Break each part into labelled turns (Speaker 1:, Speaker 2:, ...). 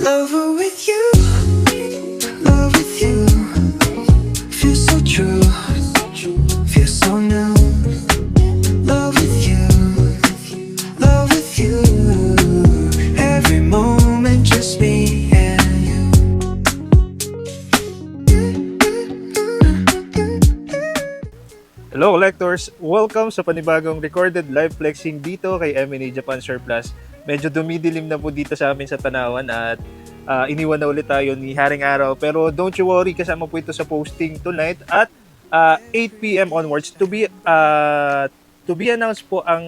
Speaker 1: Lover with you, love with you. Feels so true, feels so new. Love with you, love with you. Every moment just me and you.
Speaker 2: Hello collectors! Welcome sa panibagong recorded live flexing dito kay M&A Japan Surplus. Medyo dumidilim na po dito sa amin sa Tanawan at iniwan na ulit tayo ni Haring Araw. Pero don't you worry, kasama po ito sa posting tonight at 8 p.m. onwards. To be announced po ang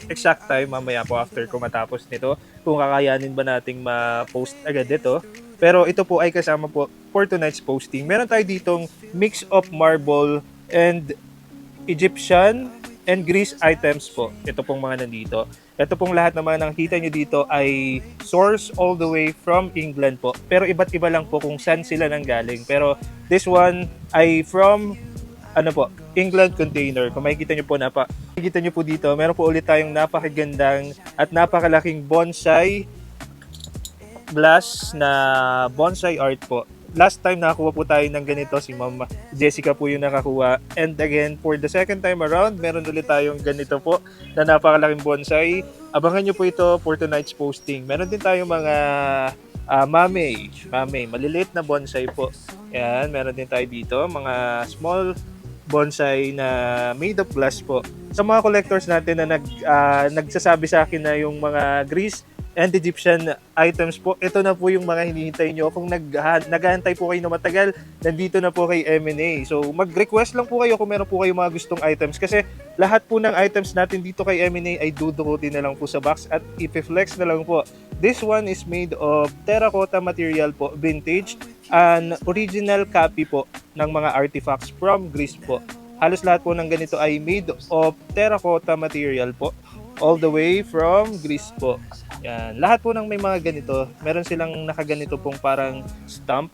Speaker 2: exact time mamaya po after ko matapos nito. Kung kakayanin ba nating ma-post agad dito. Pero ito po ay kasama po for tonight's posting. Meron tayo ditong mix of marble and Egyptian and Greece items po. Ito pong mga nandito. Ito pong lahat naman ng kita nyo dito ay source all the way from England po. Pero iba't iba lang po kung saan sila nanggaling. Pero this one ay from England container. Kung makikita nyo po, makikita nyo po dito, meron po ulit tayong napakagandang at napakalaking bonsai glass na bonsai art po. Last time nakakuha po tayo ng ganito, si Ma'am Jessica po yung nakakuha. And again, for the second time around, meron ulit tayong ganito po na napakalaking bonsai. Abangan nyo po ito for tonight's posting. Meron din tayong mga mame, maliliit na bonsai po. Yan, meron din tayo dito, mga small bonsai na made of glass po. Sa mga collectors natin na nagsasabi sa akin na yung mga Greece and Egyptian items po, ito na po yung mga hinihintay nyo. Kung naghahantay po kayo na matagal, nandito na po kay M&A. So mag-request lang po kayo kung meron po kayo mga gustong items kasi lahat po ng items natin dito kay M&A ay dudukutin na lang po sa box at ipiflex na lang po. This one is made of terracotta material po, vintage, an original copy po ng mga artifacts from Greece po. Halos lahat po ng ganito ay made of terracotta material po, all the way from Greece po. Yan. Lahat po ng may mga ganito, meron silang nakaganito pong parang stamp.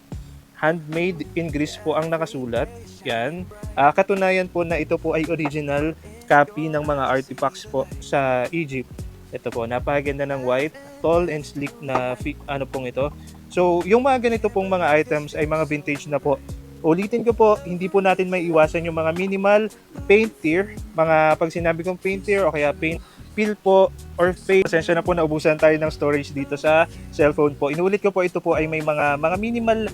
Speaker 2: Handmade in Greece po ang nakasulat. Yan. Katunayan po na ito po ay original copy ng mga artifacts po sa Egypt. Ito po, napakaganda ng white, tall and sleek na pong ito. So, yung mga ganito pong mga items ay mga vintage na po. Ulitin ko po, hindi po natin may iwasan yung mga minimal paint tear. Pag sinabi kong paint tear o kaya paint peel po or fade. Pasensya na po, naubusan tayo ng storage dito sa cellphone po. Inulit ko po, ito po ay may mga minimal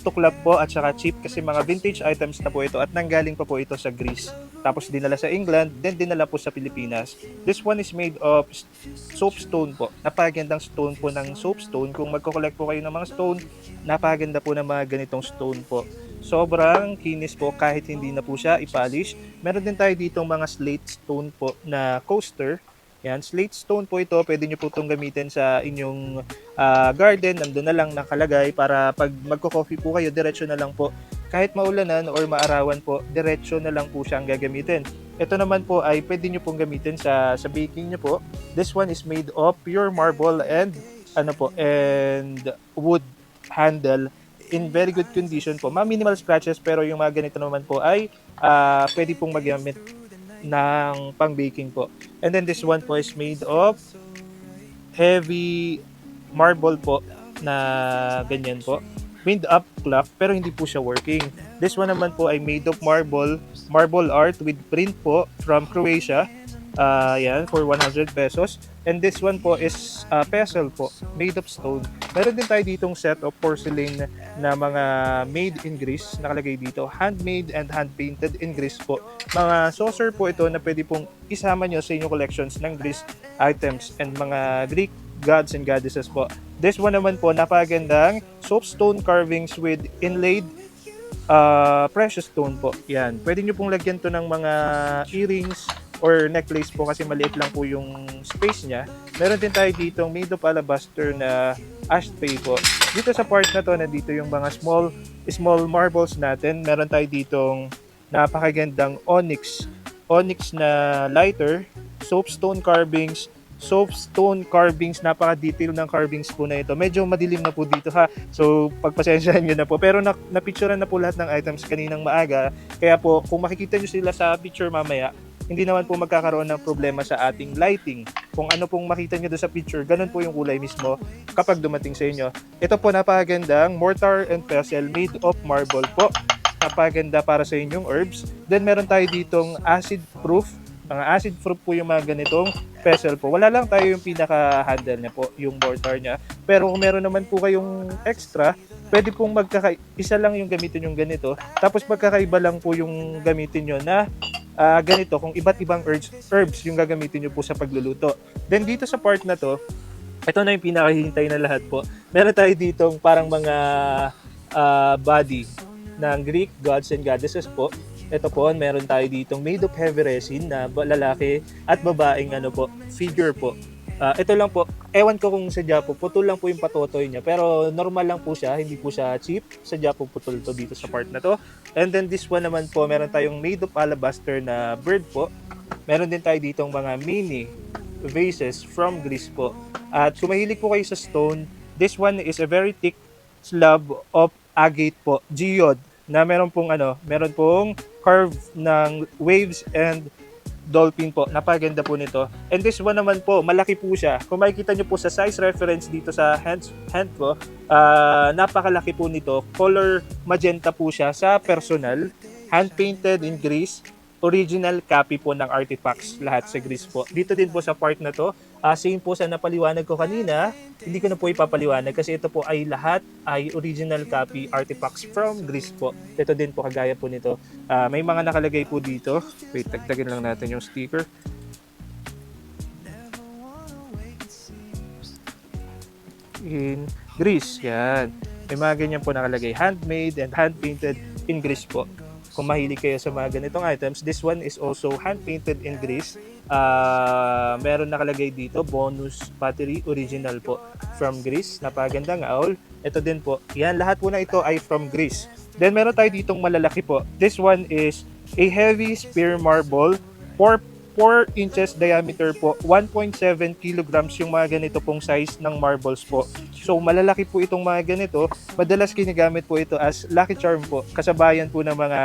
Speaker 2: tuklap po at saka cheap kasi mga vintage items na po ito at nanggaling pa po ito sa Greece. Tapos dinala sa England, then dinala po sa Pilipinas. This one is made of soapstone po. Napakagandang stone po ng soapstone. Kung magko-collect po kayo ng mga stone, napakaganda po ng mga ganitong stone po. Sobrang kinis po kahit hindi na po siya i-polish. Meron din tayo ditong mga slate stone po na coaster. Yan, slate stone po ito, pwede nyo po itong gamitin sa inyong garden, nandun na lang nakalagay para pag magko-coffee po kayo, diretso na lang po. Kahit maulanan or maarawan po, diretso na lang po siya ang gagamitin. Ito naman po ay pwede nyo pong gamitin sa baking nyo po. This one is made of pure marble and wood handle in very good condition po. Minimal scratches pero yung mga ganito naman po ay pwede pong magamit ng pang-baking po. And then this one po is made of heavy marble po na ganyan po. Wind up clock pero hindi po siya working. This one naman po ay made of marble art with print po from Croatia. Yan, for 100 pesos. And this one po is pestle po, made of stone. Meron din tayo ditong set of porcelain na mga made in Greece. Nakalagay dito, handmade and hand-painted in Greece po. Mga saucer po ito na pwede pong isama nyo sa inyong collections ng Greece items and mga Greek gods and goddesses po. This one naman po, napagandang soapstone carvings with inlaid precious stone po. Yan, pwede nyo pong lagyan to ng mga earrings or necklace po kasi maliit lang po yung space niya. Meron din tayo dito made of alabaster na ashtray po. Dito sa part na to, nandito yung mga small marbles natin. Meron tayo ditong napakagandang onyx na lighter, soapstone carvings, napaka-detail ng carvings po na ito. Medyo madilim na po dito ha. So, pagpasensyahan nyo na po. Pero napicturean na po lahat ng items kaninang maaga. Kaya po, kung makikita nyo sila sa picture mamaya, hindi naman po magkakaroon ng problema sa ating lighting. Kung ano pong makita nyo doon sa picture, ganun po yung kulay mismo kapag dumating sa inyo. Ito po napakagandang mortar and pestle made of marble po. Napakaganda para sa inyong herbs. Then meron tayo ditong acid proof. Mga acid proof po yung mga ganitong pestle po. Wala lang tayo yung pinaka-handle niya po, yung mortar niya. Pero kung meron naman po kayong extra, pwede pong isa lang yung gamitin yung ganito. Tapos magkakaiba lang po yung gamitin nyo na ganito kung iba't ibang herbs yung gagamitin nyo po sa pagluluto. Then dito sa part na to, ito na yung pinakahihintay na lahat po. Meron tayo ditong parang mga body ng Greek gods and goddesses po. Ito po, meron tayo ditong made of heavy resin na lalaki at babaeng figure po. Ito lang po, ewan ko kung sadya po, putol lang po yung patotoy niya. Pero normal lang po siya, hindi po siya cheap. Sadya po putol to dito sa part na to. And then this one naman po, meron tayong made of alabaster na bird po. Meron din tayo ditong mga mini vases from Greece po. At kung mahilig po kayo sa stone, this one is a very thick slab of agate po, geode, na meron pong curve ng waves and dolphin po. Napaganda po nito. And this one naman po, malaki po siya. Kung makikita nyo po sa size reference dito sa hand po, napakalaki po nito. Color magenta po siya sa personal. Hand painted in Greece. Original copy po ng artifacts lahat sa Greece po. Dito din po sa part na to, same po sa napaliwanag ko kanina, hindi ko na po ipapaliwanag kasi ito po ay lahat ay original copy artifacts from Greece po. Ito din po kagaya po nito. May mga nakalagay po dito. Wait, tagtagin lang natin yung sticker. In Greece, yan. May mga ganyan po nakalagay. Handmade and hand-painted in Greece po. Kung mahilig kayo sa mga ganitong items, this one is also hand-painted in Greece. Meron nakalagay dito, bonus battery, original po from Greece. Napagandang owl. Ito din po. Yan, lahat po na ito ay from Greece. Then meron tayo ditong malalaki po. This one is a heavy spear marble, 4 inches diameter po, 1.7 kilograms yung mga ganito pong size ng marbles po. So malalaki po itong mga ganito. Madalas ginagamit po ito as lucky charm po, kasabayan po ng mga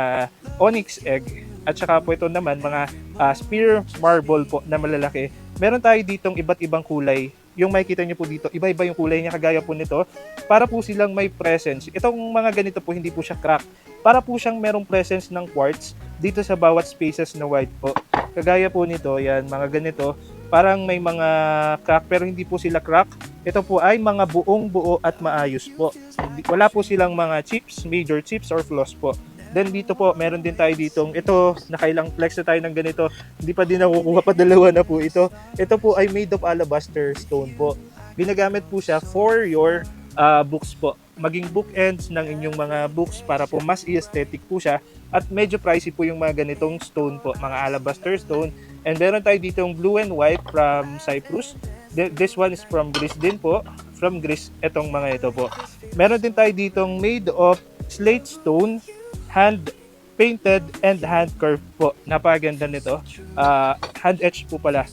Speaker 2: onyx egg. At saka po ito naman mga spear marble po na malalaki. Meron tayo ditong iba't ibang kulay. Yung makikita nyo po dito, iba-iba yung kulay niya kagaya po nito. Para po silang may presence. Itong mga ganito po hindi po siya crack. Para po siyang merong presence ng quartz dito sa bawat spaces na white po. Kagaya po nito, yan, mga ganito, parang may mga crack pero hindi po sila crack. Ito po ay mga buong buo at maayos po. Wala po silang mga chips, major chips or flaws po. Then dito po, meron din tayo ditong, ito, nakailang flex na tayo ng ganito. Hindi pa din nakukuha pa, dalawa na po ito. Ito po ay made of alabaster stone po. Ginagamit po siya for your books po. Maging bookends ng inyong mga books para po mas aesthetic po siya. At medyo pricey po yung mga ganitong stone po, mga alabaster stone. And meron tayo ditong blue and white from Cyprus. This one is from Greece din po. From Greece, etong mga ito po. Meron din tayo ditong made of slate stone, hand painted and hand carved po. Napakaganda nito. Hand etched po pala.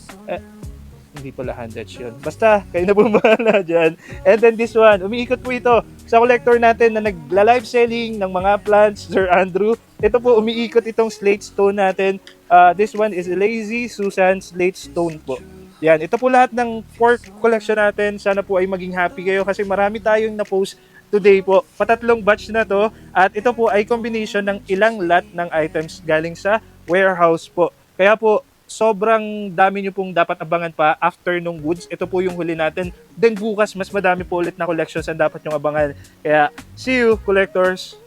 Speaker 2: Hindi pala hand etched yun. Basta, kayo na bumala dyan. And then this one, umiikot po ito sa collector natin na nagla-live selling ng mga plants, Sir Andrew. Ito po, umiikot itong slate stone natin. This one is Lazy Susan Slate Stone po. Yan, ito po lahat ng pork collection natin. Sana po ay maging happy kayo kasi marami tayong na-post today po. Patatlong batch na to. At ito po ay combination ng ilang lot ng items galing sa warehouse po. Kaya po, sobrang dami nyo pong dapat abangan pa after nung goods. Ito po yung huli natin. Then bukas, mas madami po ulit na collections ang dapat nyong abangan. Kaya, see you, collectors!